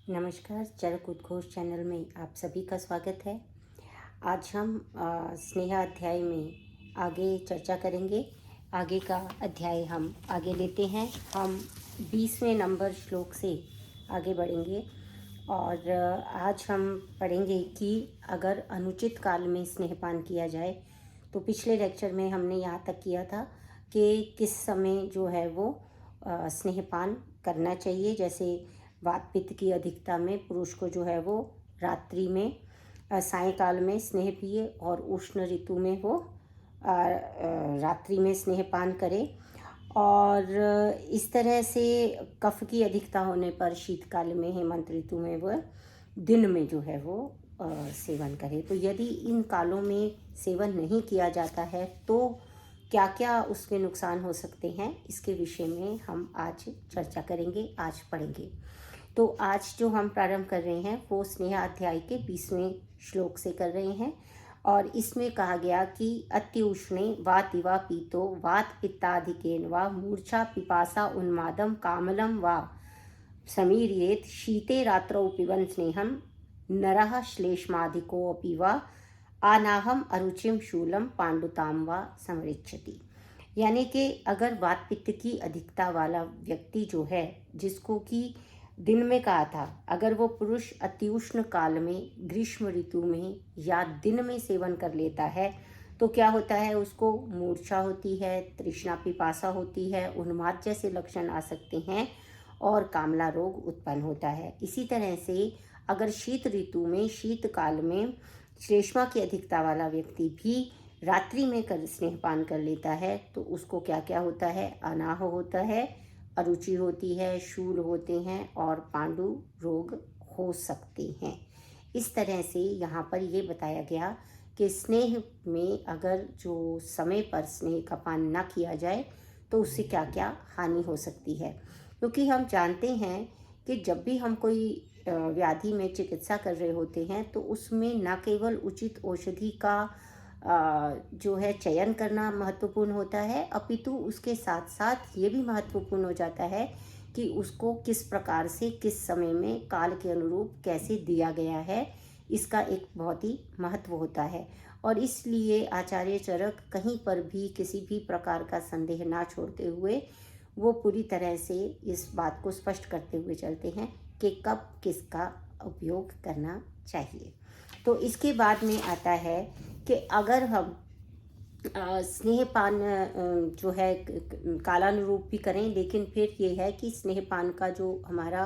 नमस्कार, चरक उद्घोष चैनल में आप सभी का स्वागत है। आज हम स्नेह अध्याय में आगे चर्चा करेंगे। आगे का अध्याय हम आगे लेते हैं। हम 20वें नंबर श्लोक से आगे बढ़ेंगे और आज हम पढ़ेंगे कि अगर अनुचित काल में स्नेहपान किया जाए तो पिछले लेक्चर में हमने यहाँ तक किया था कि किस समय जो है वो स्नेहपान करना चाहिए। जैसे वात पित्त की अधिकता में पुरुष को जो है वो रात्रि में सायंकाल में स्नेह पिए और उष्ण ऋतु में वो रात्रि में स्नेहपान करे। और इस तरह से कफ की अधिकता होने पर शीतकाल में हेमंत ऋतु में वह दिन में जो है वो सेवन करे। तो यदि इन कालों में सेवन नहीं किया जाता है तो क्या क्या उसके नुकसान हो सकते हैं, इसके विषय में हम आज चर्चा करेंगे, आज पढ़ेंगे। तो आज जो हम प्रारंभ कर रहे हैं वो स्नेह अध्याय के 20वें श्लोक से कर रहे हैं और इसमें कहा गया कि अत्युष्णे वा दिवा पीतो वात पित्ताधिकेन वा मूर्छा पिपासा उन्मादम कामलम वा समीर्येत शीते रात्रौ पिबन् स्नेहम नरः श्लेष्माधिकोऽपि वा आनाहम अरुचिम शूलम पांडुताम वा समृच्छति। यानी कि अगर वात पित्त की अधिकता वाला व्यक्ति जो है, जिसको कि दिन में कहा था, अगर वो पुरुष अतिउष्ण काल में ग्रीष्म ऋतु में या दिन में सेवन कर लेता है तो क्या होता है, उसको मूर्छा होती है, तृष्णा पिपासा होती है, उन्माद जैसे लक्षण आ सकते हैं और कामला रोग उत्पन्न होता है। इसी तरह से अगर शीत ऋतु में शीतकाल में श्लेष्मा की अधिकता वाला व्यक्ति भी रात्रि में स्नेहपान कर लेता है तो उसको क्या क्या होता है, अनाह होता है, अरुचि होती है, शूल होते हैं और पांडु रोग हो सकते हैं। इस तरह से यहाँ पर ये बताया गया कि स्नेह में अगर जो समय पर स्नेह का पान न किया जाए तो उससे क्या क्या हानि हो सकती है। क्योंकि हम जानते हैं कि जब भी हम कोई व्याधि में चिकित्सा कर रहे होते हैं तो उसमें न केवल उचित औषधि का जो है चयन करना महत्वपूर्ण होता है, अपितु उसके साथ साथ ये भी महत्वपूर्ण हो जाता है कि उसको किस प्रकार से किस समय में काल के अनुरूप कैसे दिया गया है, इसका एक बहुत ही महत्व होता है। और इसलिए आचार्य चरक कहीं पर भी किसी भी प्रकार का संदेह ना छोड़ते हुए वो पूरी तरह से इस बात को स्पष्ट करते हुए चलते हैं कि कब किसका उपयोग करना चाहिए। तो इसके बाद में आता है कि अगर हम स्नेहपान जो है कालानुरूप भी करें, लेकिन फिर ये है कि स्नेहपान का जो हमारा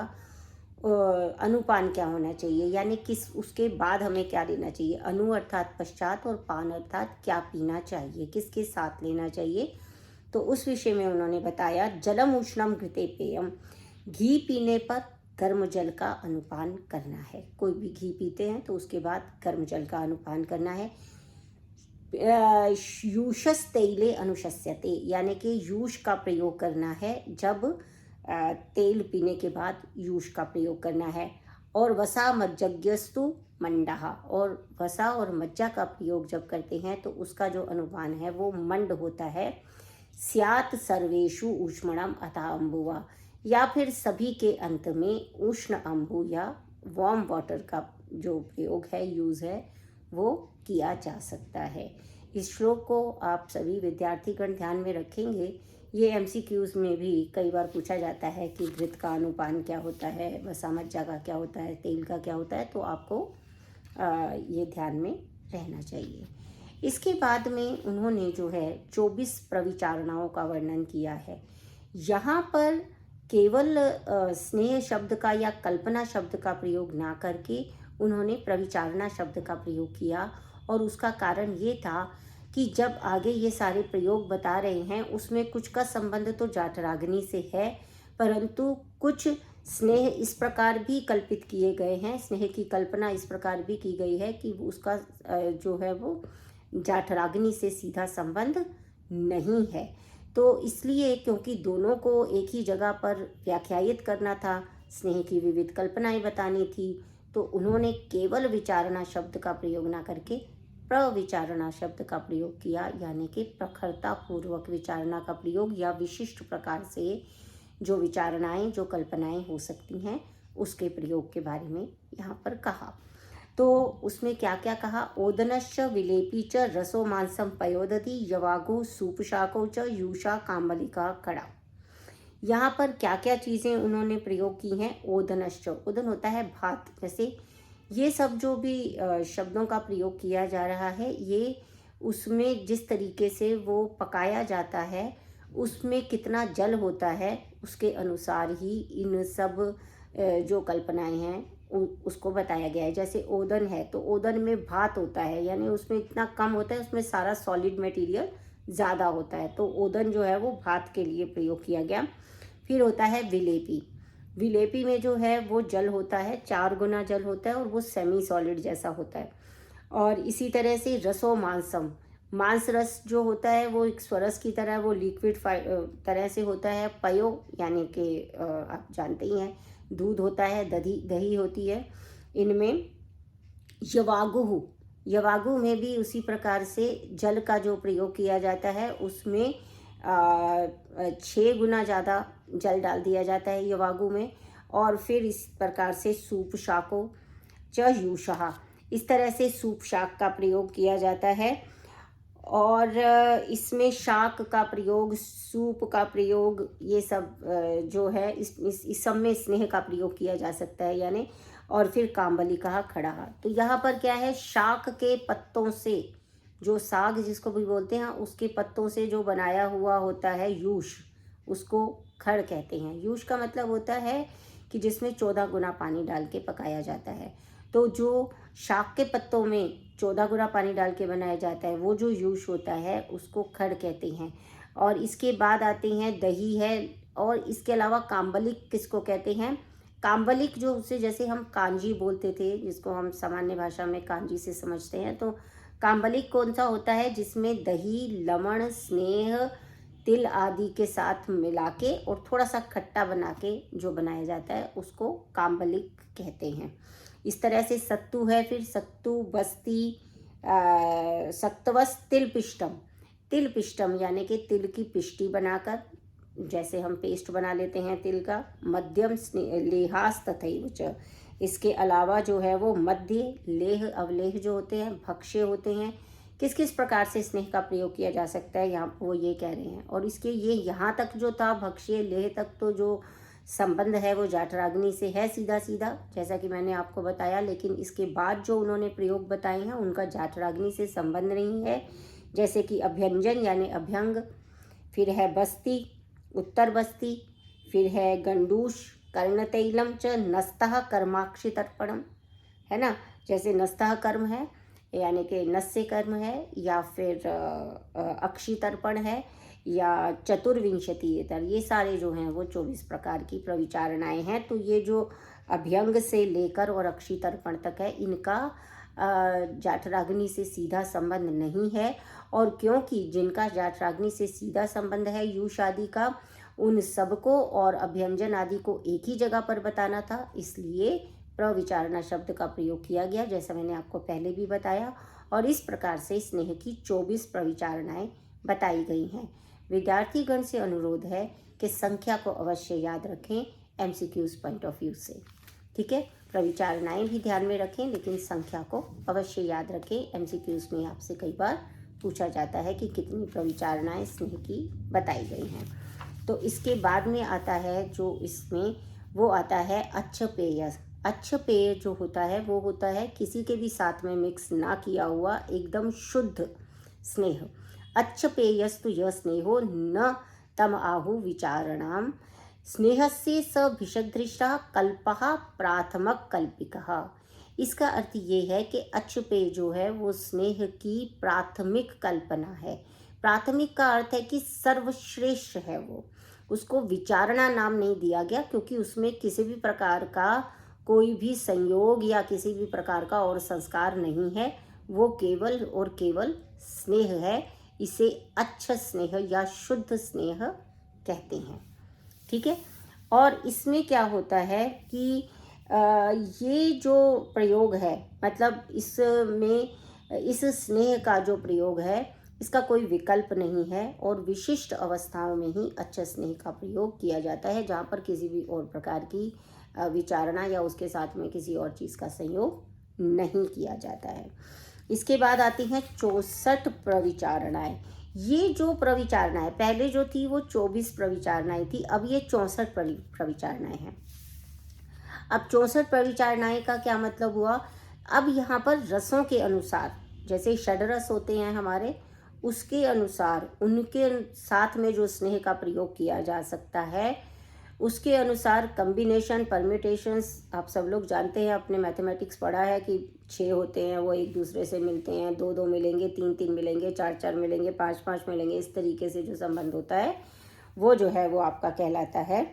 अनुपान क्या होना चाहिए, यानी किस उसके बाद हमें क्या लेना चाहिए। अनु अर्थात पश्चात और पान अर्थात क्या पीना चाहिए, किसके साथ लेना चाहिए। तो उस विषय में उन्होंने बताया, जलम उष्णम घृते पेयम, घी पीने पर गर्म जल का अनुपान करना है। कोई भी घी पीते हैं तो उसके बाद गर्म जल का अनुपान करना है। यूषस तैले अनुशस्यते, यानी कि यूष का प्रयोग करना है। जब तेल पीने के बाद यूष का प्रयोग करना है। और वसा मज्जग्यस्तु मंडहा, और वसा और मज्जा का प्रयोग जब करते हैं तो उसका जो अनुपान है वो मंड होता है। स्यात् सर्वेषु ऊष्मणम अथा अम्बुवा, या फिर सभी के अंत में उष्ण अम्बु या वार्म वाटर का जो प्रयोग है, यूज़ है, वो किया जा सकता है। इस श्लोक को आप सभी विद्यार्थीगण ध्यान में रखेंगे। ये MCQs में भी कई बार पूछा जाता है कि घृत का अनुपान क्या होता है, वसा मज्जा का क्या होता है, तेल का क्या होता है, तो आपको ये ध्यान में रहना चाहिए। इसके बाद में उन्होंने जो है 24 प्रविचारणाओं का वर्णन किया है। यहाँ पर केवल स्नेह शब्द का या कल्पना शब्द का प्रयोग ना करके उन्होंने प्रविचारणा शब्द का प्रयोग किया। और उसका कारण ये था कि जब आगे ये सारे प्रयोग बता रहे हैं उसमें कुछ का संबंध तो जाठराग्नि से है, परंतु कुछ स्नेह इस प्रकार भी कल्पित किए गए हैं, स्नेह की कल्पना इस प्रकार भी की गई है कि उसका जो है वो जाठराग्नि से सीधा संबंध नहीं है। तो इसलिए क्योंकि दोनों को एक ही जगह पर व्याख्यायित करना था, स्नेह की विविध कल्पनाएं बतानी थी, तो उन्होंने केवल विचारणा शब्द का प्रयोग ना करके प्रविचारणा शब्द का प्रयोग किया, यानी कि प्रखरता पूर्वक विचारणा का प्रयोग या विशिष्ट प्रकार से जो विचारणाएं, जो कल्पनाएं हो सकती हैं उसके प्रयोग के बारे में यहाँ पर कहा। तो उसमें क्या क्या कहा, ओदनश्च विलेपी च रसो मांसम पयोदति यवागो सूपशाको च यूषा काम्बलिका कड़ा। यहाँ पर क्या क्या चीज़ें उन्होंने प्रयोग की हैं। ओदनश्च, ओदन होता है भात, जैसे ये सब जो भी शब्दों का प्रयोग किया जा रहा है, ये उसमें जिस तरीके से वो पकाया जाता है उसमें कितना जल होता है उसके अनुसार ही इन सब जो कल्पनाएं हैं उसको बताया गया है। जैसे ओदन है तो ओदन में भात होता है, यानी उसमें इतना कम होता है, उसमें सारा सॉलिड मटेरियल ज़्यादा होता है, तो ओदन जो है वो भात के लिए प्रयोग किया गया। फिर होता है विलेपी, विलेपी में जो है वो जल होता है, 4 गुना जल होता है और वो सेमी सॉलिड जैसा होता है। और इसी तरह से रसो मांसम, मांस रस जो होता है वो एक स्वरस की तरह वो लिक्विड तरह से होता है। पयो यानी कि आप जानते ही हैं दूध होता है, दही होती है इनमें। यवागुहु, यवागु में भी उसी प्रकार से जल का जो प्रयोग किया जाता है उसमें 6 गुना ज़्यादा जल डाल दिया जाता है यवागु में। और फिर इस प्रकार से सूप शाको च यूषा, इस तरह से सूप शाक का प्रयोग किया जाता है। और इसमें शाक का प्रयोग, सूप का प्रयोग, ये सब जो है इस सब में स्नेह का प्रयोग किया जा सकता है यानी। और फिर काम्बलिका खड़ा, तो यहाँ पर क्या है, शाक के पत्तों से, जो साग जिसको भी बोलते हैं उसके पत्तों से जो बनाया हुआ होता है यूष, उसको खड़ कहते हैं। यूष का मतलब होता है कि जिसमें 14 गुना पानी डाल के पकाया जाता है। तो जो शाक के पत्तों में 14 गुना पानी डाल के बनाया जाता है वो जो यूष होता है उसको खड़ कहते हैं। और इसके बाद आते हैं दही है, और इसके अलावा काम्बलिक किसको कहते हैं, काम्बलिक जो उसे जैसे हम कांजी बोलते थे, जिसको हम सामान्य भाषा में कांजी से समझते हैं, तो काम्बलिक कौन सा होता है जिसमें दही, लवण, स्नेह, तिल आदि के साथ मिला के और थोड़ा सा खट्टा बना के जो बनाया जाता है उसको काम्बलिक कहते हैं। इस तरह से सत्तू है, फिर सत्तू, बस्ती, सत्तवस, तिल पिष्टम, तिल पिष्टम यानी कि तिल की पिष्टी बनाकर, जैसे हम पेस्ट बना लेते हैं तिल का। मध्यम लेहास तथैव च, इसके अलावा जो है वो मध्य, लेह, अवलेह जो होते हैं, भक्ष्य होते हैं। किस किस प्रकार से स्नेह का प्रयोग किया जा सकता है यहाँ वो ये कह रहे हैं। और इसके ये यहाँ तक जो था भक्ष्य लेह तक, तो जो संबंध है वो जाठराग्नि से है सीधा सीधा, जैसा कि मैंने आपको बताया। लेकिन इसके बाद जो उन्होंने प्रयोग बताए हैं उनका जाठराग्नि से संबंध नहीं है, जैसे कि अभ्यंजन यानी अभ्यंग, फिर है बस्ती, उत्तर बस्ती, फिर है गंडूष, कर्णतैलम च नस्तः कर्माक्षि तर्पणम, है ना। जैसे नस्तः कर्म है यानी कि नस्य कर्म है, या फिर अक्षि तर्पण है, या चतुर्विंशतितर, ये सारे जो हैं वो 24 प्रकार की प्रविचारणाएं हैं। तो ये जो अभ्यंग से लेकर और अक्षि तर्पण तक है, इनका जाठराग्नि से सीधा संबंध नहीं है। और क्योंकि जिनका जाठराग्नि से सीधा संबंध है यूष आदि का, उन सबको और अभ्यंजन आदि को एक ही जगह पर बताना था, इसलिए प्रविचारणा शब्द का प्रयोग किया गया, जैसा मैंने आपको पहले भी बताया। और इस प्रकार से स्नेह की 24 प्रविचारणाएं बताई गई हैं। विद्यार्थीगण से अनुरोध है कि संख्या को अवश्य याद रखें एमसीक्यूज पॉइंट ऑफ व्यू से, ठीक है। प्रविचारणाएं भी ध्यान में रखें, लेकिन संख्या को अवश्य याद रखें। एमसीक्यूज में आपसे कई बार पूछा जाता है कि कितनी प्रविचारणाएं स्नेह की बताई गई हैं। तो इसके बाद में आता है जो इसमें वो आता है अच्छ पेय। अच्छ पेय जो होता है वो होता है किसी के भी साथ में मिक्स ना किया हुआ एकदम शुद्ध स्नेह। अच्छ पेयस्तु यह स्नेहो न तम आहु विचारणाम स्नेहस्य स भिषदृष्टा कल्पः प्राथमक कल्पिकः। इसका अर्थ ये है कि अच्छ पेय जो है वो स्नेह की प्राथमिक कल्पना है। प्राथमिक का अर्थ है कि सर्वश्रेष्ठ है वो, उसको विचारणा नाम नहीं दिया गया क्योंकि उसमें किसी भी प्रकार का कोई भी संयोग या किसी भी प्रकार का और संस्कार नहीं है, वो केवल और केवल स्नेह है। इसे अच्छा स्नेह या शुद्ध स्नेह कहते हैं, ठीक है। और इसमें क्या होता है कि ये जो प्रयोग है, मतलब इसमें इस स्नेह का जो प्रयोग है इसका कोई विकल्प नहीं है, और विशिष्ट अवस्थाओं में ही अच्छा स्नेह का प्रयोग किया जाता है, जहाँ पर किसी भी और प्रकार की विचारणा या उसके साथ में किसी और चीज़ का संयोग नहीं किया जाता है। इसके बाद आती हैं 64 प्रविचारणाएं। ये जो प्रविचारणाएं पहले जो थी वो 24 प्रविचारणाएं थी, अब ये 64 प्रविचारणाएं हैं। अब 64 प्रविचारणाएं का क्या मतलब हुआ? अब यहाँ पर रसों के अनुसार, जैसे षड्रस होते हैं हमारे, उसके अनुसार उनके साथ में जो स्नेह का प्रयोग किया जा सकता है, उसके अनुसार कम्बिनेशन परम्यूटेशंस, आप सब लोग जानते हैं, अपने मैथमेटिक्स पढ़ा है कि 6 होते हैं वो एक दूसरे से मिलते हैं, 2-2 मिलेंगे, 3-3 मिलेंगे, 4-4 मिलेंगे, 5-5 मिलेंगे, इस तरीके से जो संबंध होता है वो जो है वो आपका कहलाता है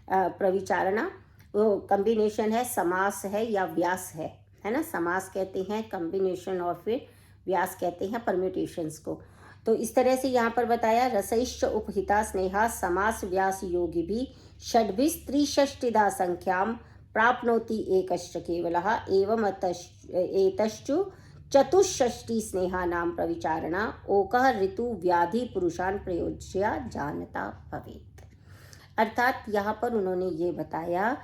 प्रविचारणा। वो कम्बिनेशन है, समास है या व्यास है ना। समास कहते हैं कम्बिनेशन और फिर व्यास कहते हैं परम्यूटेशंस को। तो इस तरह से यहाँ पर बताया, रसैश्च उपहिता स्नेहा समास व्यास योगी भी षड्भिः त्रिषष्टिधा संख्यां प्राप्नोति एकश्च केवलः एवं एतश्चु चतुष्षष्टि स्नेहानां प्रविचारणा ओकः ऋतु व्याधि पुरुषान् प्रयोज्य जानता भवेत्। अर्थात यहाँ पर उन्होंने ये बताया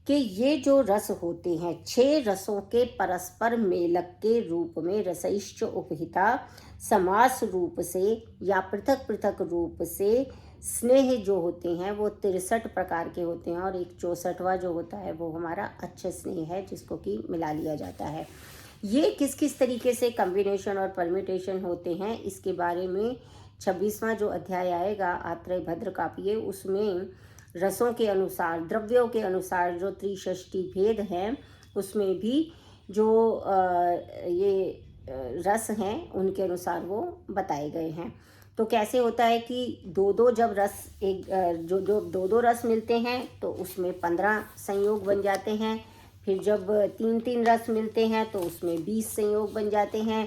कि ये जो रस होते हैं, 6 रसों के परस्पर मेलक के रूप में रसैश्च उपहिता समास रूप से या पृथक पृथक रूप से स्नेह जो होते हैं वो 63 प्रकार के होते हैं, और एक 64वां जो होता है वो हमारा अच्छे स्नेह है, जिसको कि मिला लिया जाता है। ये किस किस तरीके से कम्बिनेशन और परम्यूटेशन होते हैं, इसके बारे में 26वां जो अध्याय आएगा आत्रेय भद्र काव्य, उसमें रसों के अनुसार, द्रव्यों के अनुसार जो त्रिषष्टि भेद हैं, उसमें भी जो ये रस हैं उनके अनुसार वो बताए गए हैं। तो कैसे होता है कि 2-2 जब रस एक जो 2-2 रस मिलते हैं तो उसमें 15 संयोग बन जाते हैं। फिर जब 3-3 रस मिलते हैं तो उसमें 20 संयोग बन जाते हैं।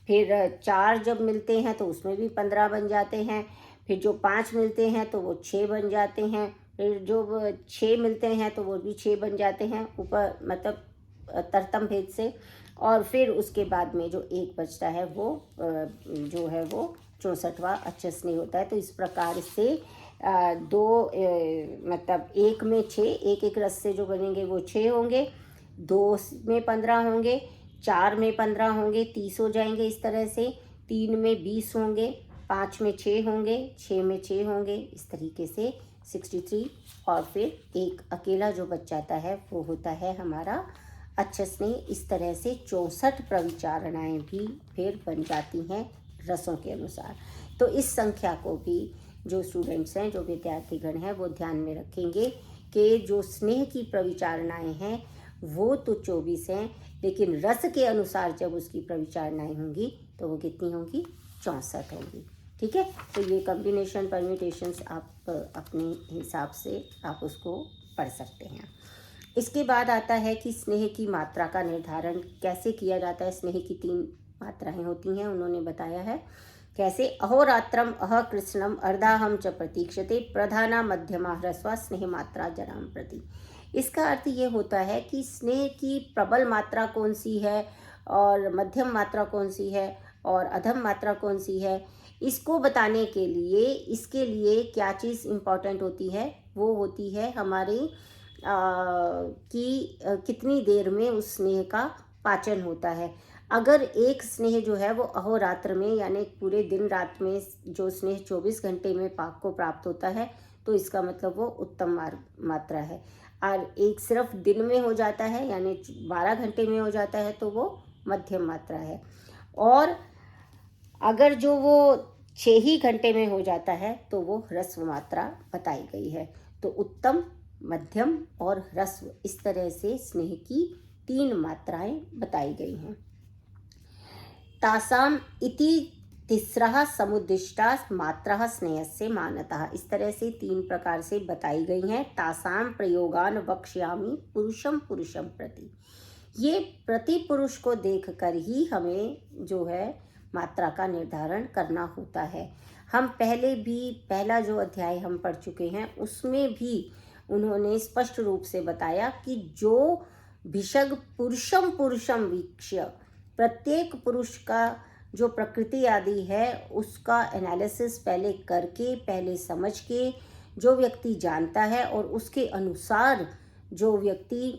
फिर 4 जब मिलते हैं तो उसमें भी 15 बन जाते हैं। फिर जो 5 मिलते हैं तो वो 6 बन जाते हैं। फिर जो 6 मिलते हैं तो वो भी 6 बन जाते हैं, ऊपर मतलब तरतम भेद से। और फिर उसके बाद में जो एक बचता है वो जो है वो 64वां अच्छे स्नेह होता है। तो इस प्रकार से मतलब 1 में 6, एक रस से जो बनेंगे वो 6 होंगे, 2 में 15 होंगे, 4 में 15 होंगे, 30 हो जाएंगे इस तरह से, 3 में 20 होंगे, 5 में 6 होंगे, 6 में 6 होंगे, इस तरीके से 63। और फिर एक अकेला जो बच जाता है वो होता है हमारा अच्छे स्नेह। इस तरह से 64 प्रविचारणाएँ भी फिर बन जाती हैं रसों के अनुसार। तो इस संख्या को भी जो स्टूडेंट्स हैं, जो विद्यार्थीगण हैं, वो ध्यान में रखेंगे कि जो स्नेह की प्रविचारणाएँ हैं वो तो 24 हैं, लेकिन रस के अनुसार जब उसकी प्रविचारणाएँ होंगी तो वो कितनी होंगी? 64 होंगी। ठीक है, तो ये कम्बिनेशन परम्यूटेशंस आप अपने हिसाब से आप उसको पढ़ सकते हैं। इसके बाद आता है कि स्नेह की मात्रा का निर्धारण कैसे किया जाता है। स्नेह की 3 मात्राएं होती हैं, उन्होंने बताया है कैसे। अहोरात्रम अह कृष्णम अर्धाहम च प्रतीक्षते प्रधाना मध्यमा ह्रस्वा स्नेह मात्रा जराम प्रति। इसका अर्थ ये होता है कि स्नेह की प्रबल मात्रा कौन सी है और मध्यम मात्रा कौन सी है और अधम मात्रा कौन सी है, इसको बताने के लिए इसके लिए क्या चीज़ इम्पॉर्टेंट होती है, वो होती है हमारी कि कितनी देर में उस स्नेह का पाचन होता है। अगर एक स्नेह जो है वो अहोरात्र में यानी पूरे दिन रात में जो स्नेह 24 घंटे में पाक को प्राप्त होता है तो इसका मतलब वो उत्तम मात्रा है। और एक सिर्फ दिन में हो जाता है यानी 12 घंटे में हो जाता है तो वो मध्यम मात्रा है। और अगर जो वो 6 ही घंटे में हो जाता है तो वो ह्रस्व मात्रा बताई गई है। तो उत्तम, मध्यम और ह्रस्व, इस तरह से स्नेह की 3 मात्राएं बताई गई हैं। तासाम इति तिस्रः समुद्दिष्टा मात्रा स्नेहस्य मानतः, इस तरह से 3 प्रकार से बताई गई हैं। तासाम प्रयोगान वक्ष्यामि पुरुषम पुरुषम प्रति, ये प्रति पुरुष को देखकर ही हमें जो है मात्रा का निर्धारण करना होता है। हम पहले भी पहला जो अध्याय हम पढ़ चुके हैं उसमें भी उन्होंने स्पष्ट रूप से बताया कि जो भिषग पुरुषम पुरुषम वीक्ष्य, प्रत्येक पुरुष का जो प्रकृति आदि है उसका एनालिसिस पहले करके, पहले समझ के जो व्यक्ति जानता है और उसके अनुसार जो व्यक्ति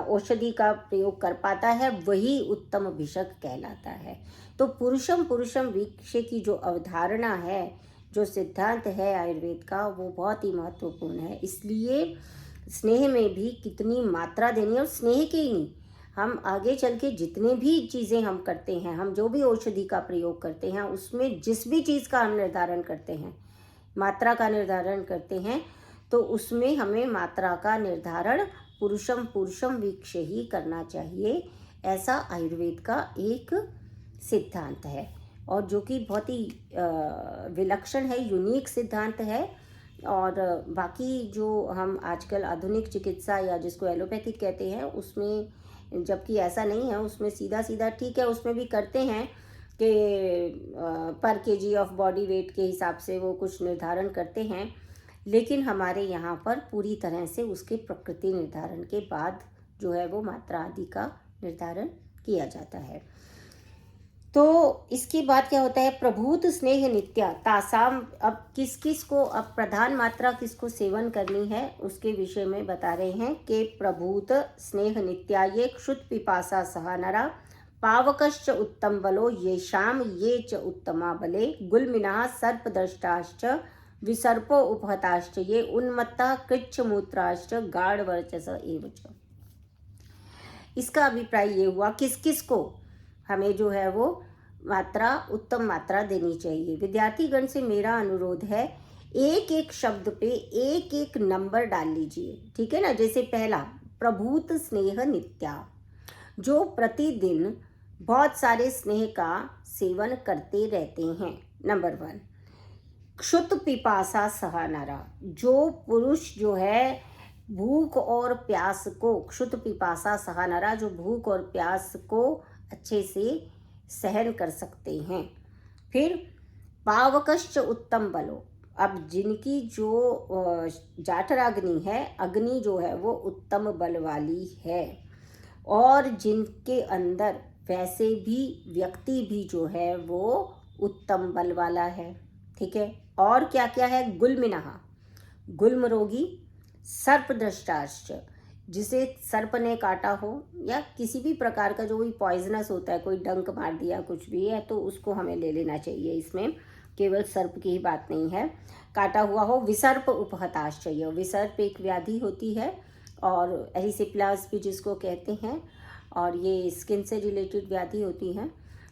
औषधि का प्रयोग कर पाता है वही उत्तम भिषक कहलाता है। तो पुरुषम पुरुषम वीक्षे की जो अवधारणा है, जो सिद्धांत है आयुर्वेद का, वो बहुत ही महत्वपूर्ण है। इसलिए स्नेह में भी कितनी मात्रा देनी है, और स्नेह के ही नहीं, हम आगे चल के जितने भी चीज़ें हम करते हैं, हम जो भी औषधि का प्रयोग करते हैं, उसमें जिस भी चीज़ का हम निर्धारण करते हैं, मात्रा का निर्धारण करते हैं, तो उसमें हमें मात्रा का निर्धारण पुरुषम पुरुषम वीक्ष ही करना चाहिए। ऐसा आयुर्वेद का एक सिद्धांत है, और जो कि बहुत ही विलक्षण है, यूनिक सिद्धांत है। और बाकी जो हम आजकल आधुनिक चिकित्सा या जिसको एलोपैथिक कहते हैं, उसमें जबकि ऐसा नहीं है, उसमें सीधा सीधा ठीक है, उसमें भी करते हैं कि पर केजी ऑफ बॉडी वेट के हिसाब से वो कुछ निर्धारण करते हैं, लेकिन हमारे यहाँ पर पूरी तरह से उसके प्रकृति निर्धारण के बाद जो है वो मात्रा आदि का निर्धारण किया जाता है। तो इसके बाद क्या होता है, प्रभूत स्नेह नित्या तासाम। अब किस किस को, अब प्रधान मात्रा किसको सेवन करनी है उसके विषय में बता रहे हैं कि प्रभूत स्नेह नित्या ये क्षुत पिपासा सहा नरा पावकश्च उत्तम बलो येषाम ये च उत्तमा बले गुलमिना सर्पदष्टाश्च विसर्पो उपहताश्च ये उन्मत्ता कृच्छ मूत्राश्च गाढ़ वर्चस एवच। इसका अभिप्राय ये हुआ किस किस को हमें जो है वो मात्रा, उत्तम मात्रा देनी चाहिए। विद्यार्थीगण से मेरा अनुरोध है, एक एक शब्द पे एक एक नंबर डाल लीजिए, ठीक है ना। जैसे पहला प्रभूत स्नेह नित्या, जो प्रतिदिन बहुत सारे स्नेह का सेवन करते रहते हैं। नंबर 1 क्षुत पिपासा सहा नरा, जो पुरुष जो है भूख और प्यास को, क्षुत पिपासा सहा नरा, जो भूख और प्यास को अच्छे से सहन कर सकते हैं। फिर पावकश्च उत्तम बलो, अब जिनकी जो जाठराग्नि है, अग्नि जो है वो उत्तम बल वाली है, और जिनके अंदर वैसे भी व्यक्ति भी जो है वो उत्तम बल वाला है, ठीक है। और क्या क्या है, गुलमिनहा, गुल्म रोगी, सर्पदृष्टाश्च, जिसे सर्प ने काटा हो या किसी भी प्रकार का जो भी पॉइजनस होता है, कोई डंक मार दिया कुछ भी है तो उसको हमें ले लेना चाहिए, इसमें केवल सर्प की ही बात नहीं है, काटा हुआ हो। विसर्प उपहताश्चर्य, विसर्प एक व्याधि होती है और एरिसिप्लास भी जिसको कहते हैं, और ये स्किन से रिलेटेड व्याधि होती हैं।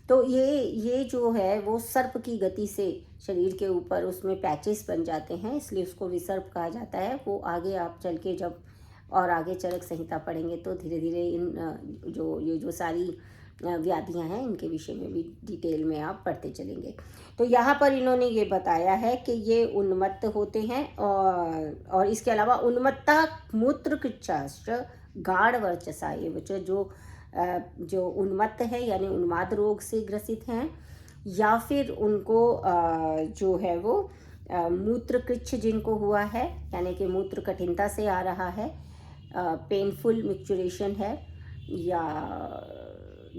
तो ये जो है वो सर्प की गति से शरीर के ऊपर उसमें पैचेस बन जाते हैं, इसलिए उसको विसर्प कहा जाता है। वो आगे आप चल के जब और आगे चरक संहिता पढ़ेंगे तो धीरे धीरे इन जो सारी व्याधियां हैं इनके विषय में भी डिटेल में आप पढ़ते चलेंगे। तो यहाँ पर इन्होंने ये बताया है कि ये उन्मत्त होते हैं, और इसके अलावा उन्मत्ता मूत्र कृच्छाश्च गाढ़ वर्चसा, ये बच्चे जो उन्मत्त है यानी उन्माद रोग से ग्रसित हैं, या फिर उनको जो है वो मूत्र कृच्छ जिनको हुआ है, यानी कि मूत्र कठिनता से आ रहा है, पेनफुल मिक्चुरेशन है, या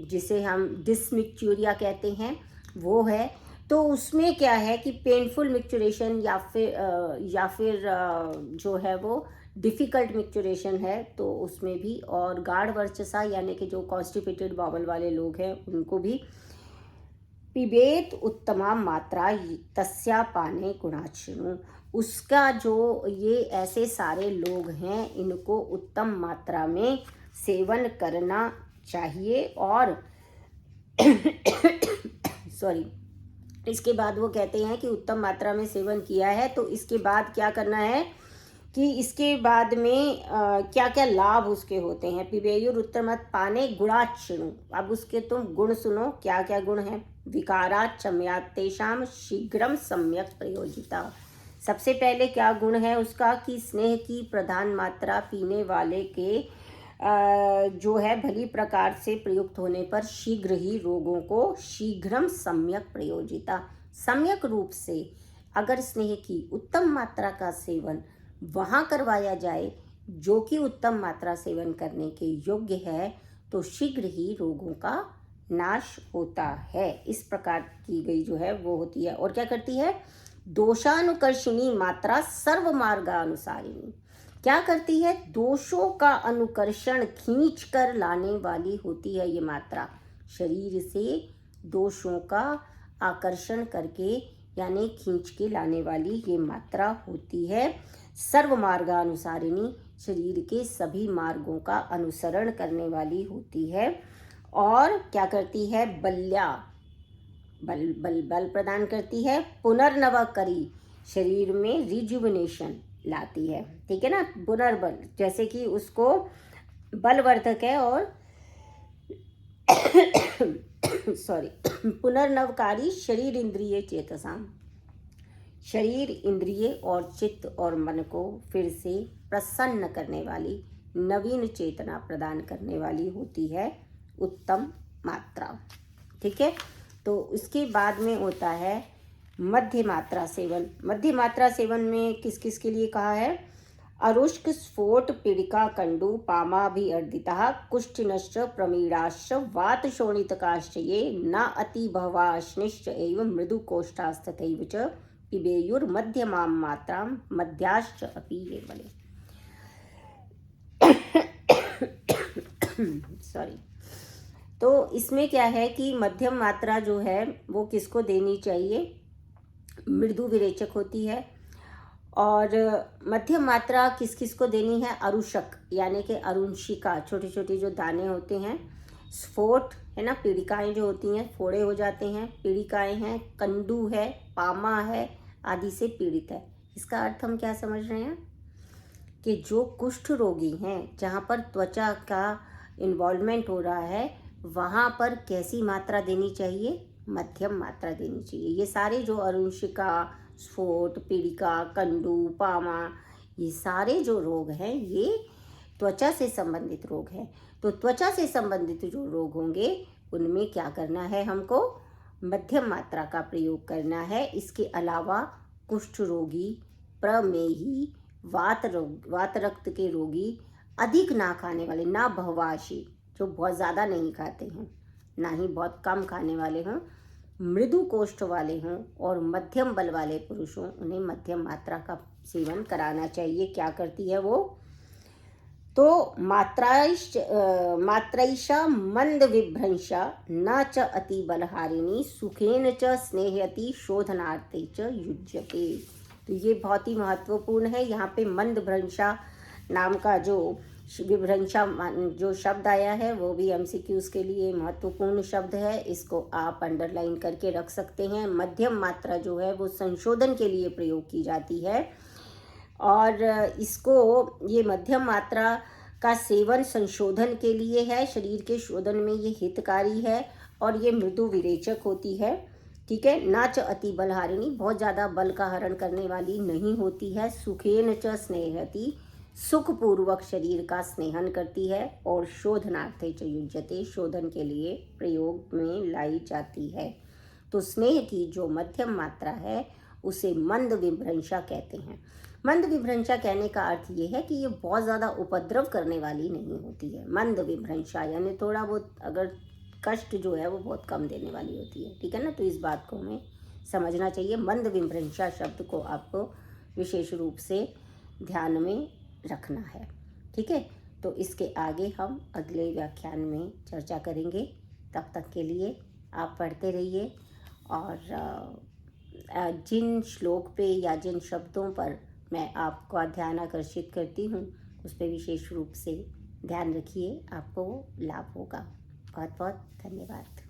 जिसे हम डिसमिक्चूरिया कहते हैं वो है। तो उसमें क्या है कि पेनफुल मिक्चुरेशन या फिर जो है वो डिफ़िकल्ट मिक्चुरेशन है, तो उसमें भी, और गाढ़ वर्चसा यानी कि जो कॉन्स्टिपेटेड बावल वाले लोग हैं उनको भी पिबेत उत्तमा मात्रा तस्या पाने गुणाक्षिणु, उसका जो ये ऐसे सारे लोग हैं इनको उत्तम मात्रा में सेवन करना चाहिए। और सॉरी, इसके बाद वो कहते हैं कि उत्तम मात्रा में सेवन किया है तो इसके बाद क्या करना है कि इसके बाद में क्या क्या लाभ उसके होते हैं। पिबेयुर उत्तमत पाने गुणाक्षिणु, अब उसके तुम गुण सुनो, क्या क्या गुण हैं। विकारात चम्यात तेषाम शीघ्रम सम्यक प्रयोजिता, सबसे पहले क्या गुण है उसका कि स्नेह की प्रधान मात्रा पीने वाले के जो है भली प्रकार से प्रयुक्त होने पर शीघ्र ही रोगों को शीघ्रम सम्यक प्रयोजिता, सम्यक रूप से अगर स्नेह की उत्तम मात्रा का सेवन वहाँ करवाया जाए जो कि उत्तम मात्रा सेवन करने के योग्य है, तो शीघ्र ही रोगों का नाश होता है। इस प्रकार की गई जो है वो होती है। और क्या करती है, दोषानुकर्षिणी मात्रा सर्व मार्गानुसारिणी, क्या करती है? दोषों का अनुकर्षण खींच कर लाने वाली होती है ये मात्रा। शरीर से दोषों का आकर्षण करके यानी खींच के लाने वाली ये मात्रा होती है। सर्व मार्गानुसारिणी, शरीर के सभी मार्गों का अनुसरण करने वाली होती है। और क्या करती है? बल्या, बल प्रदान करती है। पुनर्नवकरी, शरीर में रिजुविनेशन लाती है, ठीक है ना। पुनर्बल, जैसे कि उसको बलवर्धक है। और सॉरी, पुनर्नवकारी शरीर इंद्रिय चेतसाम, शरीर इंद्रिय और चित्त और मन को फिर से प्रसन्न करने वाली, नवीन चेतना प्रदान करने वाली होती है उत्तम मात्रा, ठीक है। तो उसके बाद में होता है मध्य मात्रा सेवन। मध्य मात्रा सेवन में किस किस के लिए कहा है? अरुष्क स्फोट पीड़िका कंडु पामाभिअर्दितः कुष्ठिनश्च प्रमीडाश्च वात शोणितकाश्च ये न अति बहवाश्निश्च एवं मृदु कोष्ठास्तथैव च पिबेयुर्मध्यमां मात्रां मध्याश्च अपि ये बले। सॉरी। तो इसमें क्या है कि मध्यम मात्रा जो है वो किसको देनी चाहिए? मृदु विरेचक होती है। और मध्यम मात्रा किस किस को देनी है? अरुषक यानी कि अरुंशिका, छोटे छोटे जो दाने होते हैं। स्फोट है ना, पीड़िकाएं जो होती हैं, फोड़े हो जाते हैं, पीड़िकाएं हैं। कंडू है, पामा है, आदि से पीड़ित है। इसका अर्थ हम क्या समझ रहे हैं कि जो कुष्ठ रोगी हैं, जहाँ पर त्वचा का इन्वॉल्वमेंट हो रहा है, वहाँ पर कैसी मात्रा देनी चाहिए? मध्यम मात्रा देनी चाहिए। ये सारे जो अरुंशिका, स्फोट, पीड़िका, कंडू, पामा, ये सारे जो रोग हैं ये त्वचा से संबंधित रोग हैं। तो त्वचा से संबंधित जो रोग होंगे उनमें क्या करना है? हमको मध्यम मात्रा का प्रयोग करना है। इसके अलावा कुष्ठ रोगी, प्रमेही, वात रक्त के रोगी, अधिक ना खाने वाले, ना बहुवाशी, जो बहुत ज़्यादा नहीं खाते हैं, ना ही बहुत कम खाने वाले हों, मृदु कोष्ठ वाले हों और मध्यम बल वाले पुरुष हों, उन्हें मध्यम मात्रा का सेवन कराना चाहिए। क्या करती है वो? तो मात्रैषा मंद विभ्रंशा न च अति बलहारिणी सुखेन च स्नेहयति शोधनार्थे च युज्यते। तो ये बहुत ही महत्वपूर्ण है। यहाँ पे मंद भ्रंशा नाम का जो विभ्रंशा जो शब्द आया है वो भी एमसीक्यूज के लिए महत्वपूर्ण शब्द है। इसको आप अंडरलाइन करके रख सकते हैं। मध्यम मात्रा जो है वो संशोधन के लिए प्रयोग की जाती है और इसको, ये मध्यम मात्रा का सेवन संशोधन के लिए है, शरीर के शोधन में ये हितकारी है और ये मृदु विरेचक होती है, ठीक है। नाच अति बलहारिणी, बहुत ज़्यादा बल का हरण करने वाली नहीं होती है। सुखेन च स्नेहति, सुखपूर्वक शरीर का स्नेहन करती है। और शोधनार्थे च युज्यते, शोधन के लिए प्रयोग में लाई जाती है। तो स्नेह की जो मध्यम मात्रा है उसे मंद विभ्रंशा कहते हैं। मंद विभ्रंशा कहने का अर्थ ये है कि ये बहुत ज़्यादा उपद्रव करने वाली नहीं होती है। मंद विभ्रंशा यानी थोड़ा बहुत अगर कष्ट जो है वो बहुत कम देने वाली होती है, ठीक है ना। तो इस बात को हमें समझना चाहिए। मंद विभ्रंशा शब्द को आपको विशेष रूप से ध्यान में रखना है, ठीक है। तो इसके आगे हम अगले व्याख्यान में चर्चा करेंगे। तब तक के लिए आप पढ़ते रहिए और जिन श्लोक पे या जिन शब्दों पर मैं आपका ध्यान आकर्षित करती हूँ उस पर विशेष रूप से ध्यान रखिए, आपको लाभ होगा। बहुत बहुत धन्यवाद।